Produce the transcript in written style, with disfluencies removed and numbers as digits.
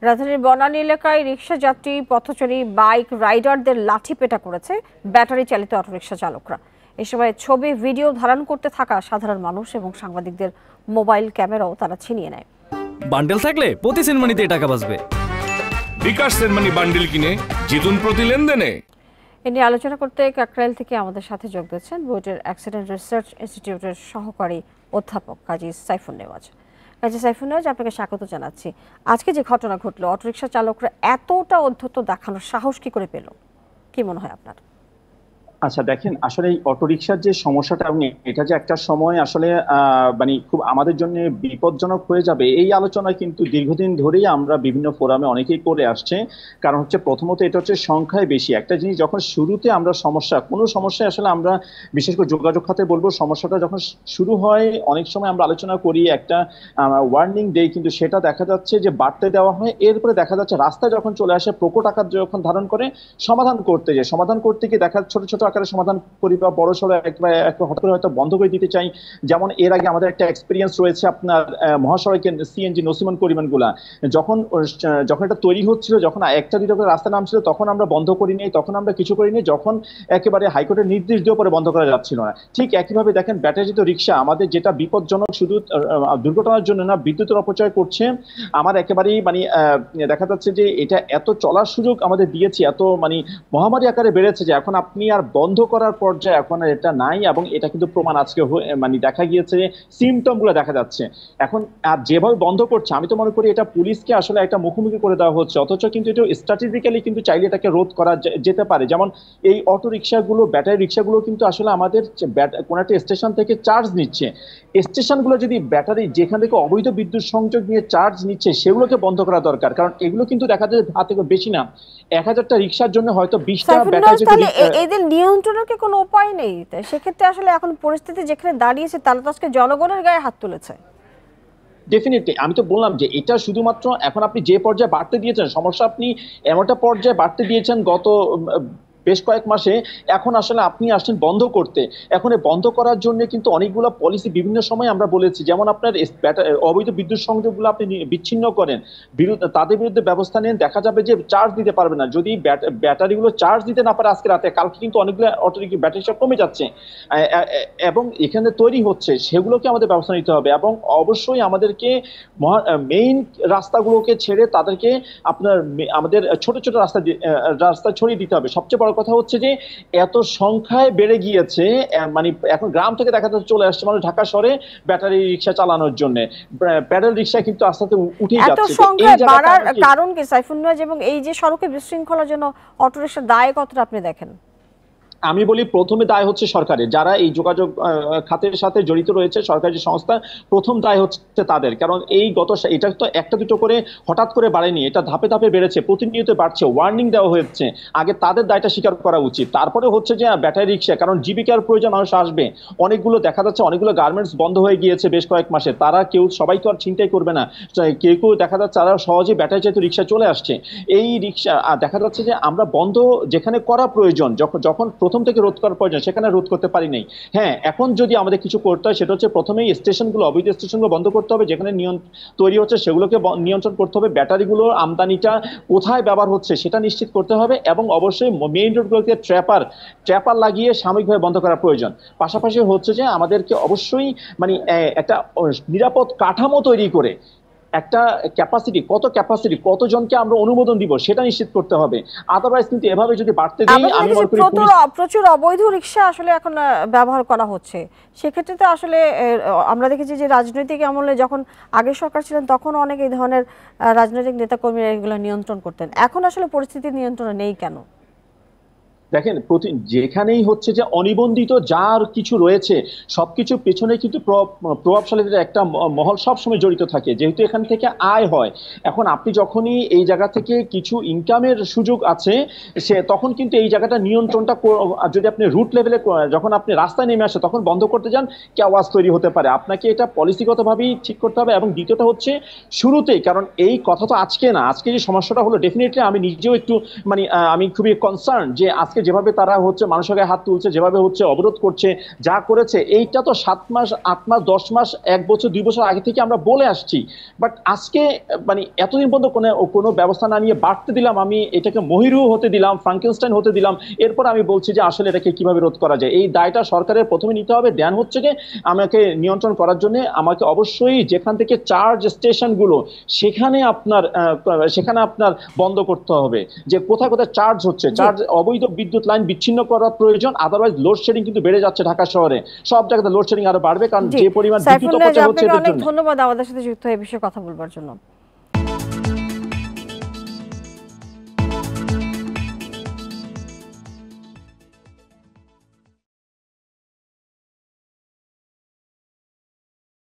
রাজধানীর বনানী এলাকায় রিকশা যাত্রী, পথচারী, বাইক রাইডারদের লাঠিপেটা করেছে ব্যাটারি চালিত অটোরিকশা চালকরা। এ সময় ছবি, ভিডিও ধারণ করতে থাকা সাধারণ মানুষ এবং সাংবাদিকদের মোবাইল ক্যামেরাও তারা ছিনিয়ে নেয়। বান্ডেল থাকলে প্রতি সেনমানিতে টাকা বাঁচবে। বিকাশ সেনমানি বান্ডেল কিনে জিতুন প্রতি লেনদেনে। এ নিয়ে আলোচনা করতে কাকরাইল থেকে আমাদের সাথে যোগ দিচ্ছেন বুয়েটের অ্যাক্সিডেন্ট রিসার্চ ইনস্টিটিউটের সহকারী অধ্যাপক কাজী সাইফুন নেওয়াজ। কাজী সাইফুন নেওয়াজ, আপনাকে স্বাগত জানাচ্ছি। আজকে যে ঘটনা ঘটলো, অটোরিকশা চালকরা এতটা অধ্যত্ত দেখানোর সাহস কি করে পেল, কি মনে হয় আপনার? আচ্ছা দেখেন, আসলে এই অটোরিকশার যে সমস্যাটা, এটা যে একটা সময় আসলে মানে খুব আমাদের জন্য বিপজ্জনক হয়ে যাবে, এই আলোচনা কিন্তু দীর্ঘদিন ধরেই আমরা বিভিন্ন ফোরামে অনেকেই করে আসছে। কারণ হচ্ছে প্রথমত এটা হচ্ছে সংখ্যায় বেশি একটা জিনিস। যখন শুরুতে আমরা কোনো সমস্যা আসলে আমরা বিশেষ করে যোগাযোগ খাতে বলবো, সমস্যাটা যখন শুরু হয় অনেক সময় আমরা আলোচনা করি, একটা ওয়ার্নিং দেই, কিন্তু সেটা দেখা যাচ্ছে যে বাড়তে দেওয়া হয়। এরপরে দেখা যাচ্ছে রাস্তায় যখন চলে আসে, প্রকট আকার যখন ধারণ করে, সমাধান করতে গিয়ে দেখা ছোট ছোট আকারে সমাধান করি বা বড় সড়ো হঠাৎ করে হয়তো বন্ধ করে দিতে চাই। যেমন এর আগে আমাদের একটা এক্সপিরিয়েন্স রয়েছে আপনার মহাসড়কে সিএনজি নসিমন পরিমাণ গুলা যখন এটা তৈরি হচ্ছিল, যখন একটা দুটো করে রাস্তা নামছিল, তখন আমরা বন্ধ করিনি, তখন আমরা কিছু করিনি, যখন একেবারে হাইকোর্টের নির্দেশ দিয়ে পরে বন্ধ করা যাচ্ছিল না। ঠিক একইভাবে দেখেন ব্যাটারিচালিত রিক্সা আমাদের যেটা বিপজ্জনক, শুধু দুর্ঘটনার জন্য না, বিদ্যুতের অপচয় করছে। আমার একেবারেই দেখা যাচ্ছে যে এটা এত চলার সুযোগ আমাদের দিয়েছে, এত মহামারী আকারে বেড়েছে যে এখন আপনি আর বন্ধ করার পর্যায়ে এখন আর এটা নাই। এবং এটা কিন্তু প্রমাণ আজকে দেখা গিয়েছে, সিমটম গুলো দেখা যাচ্ছে এখন। আর যেভাবে বন্ধ করছে, আমি তো মনে করি এটা পুলিশকে আসলে একটা মুখোমুখি করে দেওয়া হচ্ছে। অথচ কিন্তু এটা স্ট্র্যাটেজিক্যালি কিন্তু চাইলে এটাকে রোধ করা যেতে পারে। যেমন এই অটো রিক্সাগুলো, ব্যাটারি রিক্সাগুলো কিন্তু আসলে আমাদের কোন একটা স্টেশন থেকে চার্জ নিচ্ছে। স্টেশনগুলো যদি ব্যাটারি যেখান থেকে অবৈধ বিদ্যুৎ সংযোগ নিয়ে চার্জ নিচ্ছে, সেগুলোকে বন্ধ করা দরকার। কারণ এগুলো কিন্তু দেখা যায় হাতে বেশি না, 1000টা রিক্সার জন্য হয়তো 20টা ব্যাটারি। এদের নিয়ন্ত্রণের কি কোনো উপায় নেই? সেক্ষেত্রে আসলে এখন পরিস্থিতি যেখানে দাঁড়িয়েছে, তারা তো আজকে জনগণের গায়ে হাত তুলেছে। ডেফিনেটলি, আমি তো বললাম যে এটা শুধুমাত্র এখন আপনি যে পর্যায়ে বাড়তে দিয়েছেন, সমস্যা আপনি এমনটা পর্যায়ে বাড়তে দিয়েছেন গত বেশ কয়েক মাসে। এখন আসলে আপনি আসছেন বন্ধ করতে। এখন বন্ধ করার জন্য কিন্তু অনেকগুলো পলিসি বিভিন্ন সময় আমরা বলেছি। যেমন আপনার অবৈধ বিদ্যুৎ সংযোগগুলো আপনি বিচ্ছিন্ন করেন, তাদের বিরুদ্ধে ব্যবস্থা নেন। দেখা যাবে যে চার্জ দিতে পারবে না, যদি ব্যাটারিগুলো চার্জ দিতে না পারে আজকে রাতে, কালকে কিন্তু অনেকগুলো অটোরিক্সা ব্যাটারি সব কমে যাচ্ছে এবং এখানে তৈরি হচ্ছে, সেগুলোকে আমাদের ব্যবস্থা নিতে হবে। এবং অবশ্যই আমাদেরকে মেইন রাস্তাগুলোকে ছেড়ে তাদেরকে আমাদের ছোট ছোট রাস্তা ছড়িয়ে দিতে হবে। সবচেয়ে বড় কথা হচ্ছে যে এত সংখ্যায় বেড়ে গিয়েছে, এখন গ্রাম থেকে দেখা যাচ্ছে চলে আসছে মানুষ ঢাকা শহরে ব্যাটারি রিক্সা চালানোর জন্য। প্যাডেল রিক্সা কিন্তু আস্তে আস্তে উঠে যাচ্ছে। এত সংখ্যা বাড়ার কারণ কি সাইফুন নেওয়াজ? এবং এই যে সড়কে বিশৃঙ্খলার জন্য অটোরিকশার দায় কতটা আপনি দেখেন? আমি বলি প্রথমে দায় হচ্ছে সরকারের, যারা এই যোগাযোগ খাতের সাথে জড়িত রয়েছে, সরকারি যে সংস্থা, প্রথম দায় হচ্ছে তাদের। কারণ এটা তো একটা দুটো করে হঠাৎ করে বাড়েনি, এটা ধাপে ধাপে বেড়েছে, প্রতিনিয়ত বাড়ছে, ওয়ার্নিং দেওয়া হয়েছে। আগে তাদের দায়টা স্বীকার করা উচিত। তারপরে হচ্ছে যে ব্যাটারি রিক্সা, কারণ জীবিকার প্রয়োজন মানুষ আসবে। অনেকগুলো দেখা যাচ্ছে অনেকগুলো গার্মেন্টস বন্ধ হয়ে গিয়েছে বেশ কয়েক মাসে, তারা সবাই তো আর ছিনতাই করবে না। কেউ কেউ দেখা যাচ্ছে তারা সহজে ব্যাটারি চালিত রিক্সা চলে আসছে। এই রিক্সা দেখা যাচ্ছে যে আমরা বন্ধ যেখানে করা প্রয়োজন, যখন প্রথম থেকে রোধ করার প্রয়োজন, সেখানে রোধ করতে পারি নাই। হ্যাঁ, এখন যদি আমাদের কিছু করতে হয়, সেটা হচ্ছে প্রথমেই স্টেশনগুলো, অবৈধ স্টেশনগুলো বন্ধ করতে হবে। যেখানে তৈরি হচ্ছে সেগুলোকে নিয়ন্ত্রণ করতে হবে। ব্যাটারিগুলোর আমদানিটা কোথায় ব্যবহার হচ্ছে সেটা নিশ্চিত করতে হবে। এবং অবশ্যই মেইন রোডগুলোকে ট্র্যাপার লাগিয়ে সাময়িকভাবে বন্ধ করা প্রয়োজন। পাশাপাশি হচ্ছে যে আমাদেরকে অবশ্যই একটা নিরাপদ কাঠামো তৈরি করে একটা ক্যাপাসিটি কতজনকে আমরা অনুমোদন দিব সেটা নিশ্চিত করতে হবে। আদারওয়াইজ কিন্তু এভাবে যদি বাড়তে দিই, আমি মনে করি প্রচুর অবৈধ রিক্সা আসলে এখন ব্যবহার করা হচ্ছে। সেক্ষেত্রে তো আসলে আমরা দেখেছি যে রাজনৈতিক আমলে যখন আগের সরকার ছিলেন, তখন অনেক এই ধরনের রাজনৈতিক নেতাকর্মীরা এগুলো নিয়ন্ত্রণ করতেন। এখন আসলে পরিস্থিতি নিয়ন্ত্রণে নেই কেন? দেখেন, যেখানেই হচ্ছে যে অনিবন্ধিত যার কিছু রয়েছে, সবকিছু পেছনে কিন্তু প্রভাবশালীদের একটা মহল সবসময় জড়িত থাকে, যেহেতু এখান থেকে আয় হয়। এখন আপনি যখনই এই জায়গা থেকে কিছু ইনকামের সুযোগ আছে, তখন কিন্তু এই জায়গাটা নিয়ন্ত্রণটা, যদি আপনি রুট লেভেলে, যখন আপনি রাস্তায় নেমে আসে তখন বন্ধ করতে যান, আওয়াজ তৈরি হতে পারে। আপনাকে এটা পলিসিগতভাবেই ঠিক করতে হবে। এবং দ্বিতীয়টা হচ্ছে শুরুতেই, কারণ এই কথা তো আজকে না, আজকে যে সমস্যাটা হলো, ডেফিনেটলি আমি নিজেও একটু আমি খুবই কনসার্ন যে আজকে যেভাবে তারা হচ্ছে মানুষের গায়ে হাত তুলছে, যেভাবে হচ্ছে অবরোধ করছে, যা করেছে, এইটা তো 7 মাস 8 মাস 10 মাস 1 বছর 2 বছর আগে থেকে আমরা বলে আসছি। বাট আজকে মানে এতদিন পর্যন্ত কোনো ব্যবস্থা না নিয়ে বাড়তে দিলাম, আমি এটাকে মহিরু হতে দিলাম, ফ্রাঙ্কেনস্টাইন হতে দিলাম, এরপর আমি বলছি যে আসলে এটাকে কিভাবে রোধ করা যায়। এই দায়টা সরকারের প্রথমে নিতে হবে। দেন হচ্ছে যে আমাকে নিয়ন্ত্রণ করার জন্য আমাকে অবশ্যই যেখান থেকে চার্জ স্টেশনগুলো সেখানে আপনার বন্ধ করতে হবে, যে কোথায় কোথায় চার্জ হচ্ছে, চার্জ অবৈধ বিদ্যুৎ লাইন বিচ্ছিন্ন করা প্রয়োজন। আদারওয়াইজ লোডশেডিং কিন্তু বেড়ে যাচ্ছে ঢাকা শহরে, সব জায়গাতে লোডশেডিং আরো বাড়বে, কারণ যে পরিমাণ বিদ্যুৎ অপচয় হচ্ছে। অনেক ধন্যবাদ আমাদের সাথে যুক্ত হয়ে এই বিষয়ে কথা বলবার জন্য।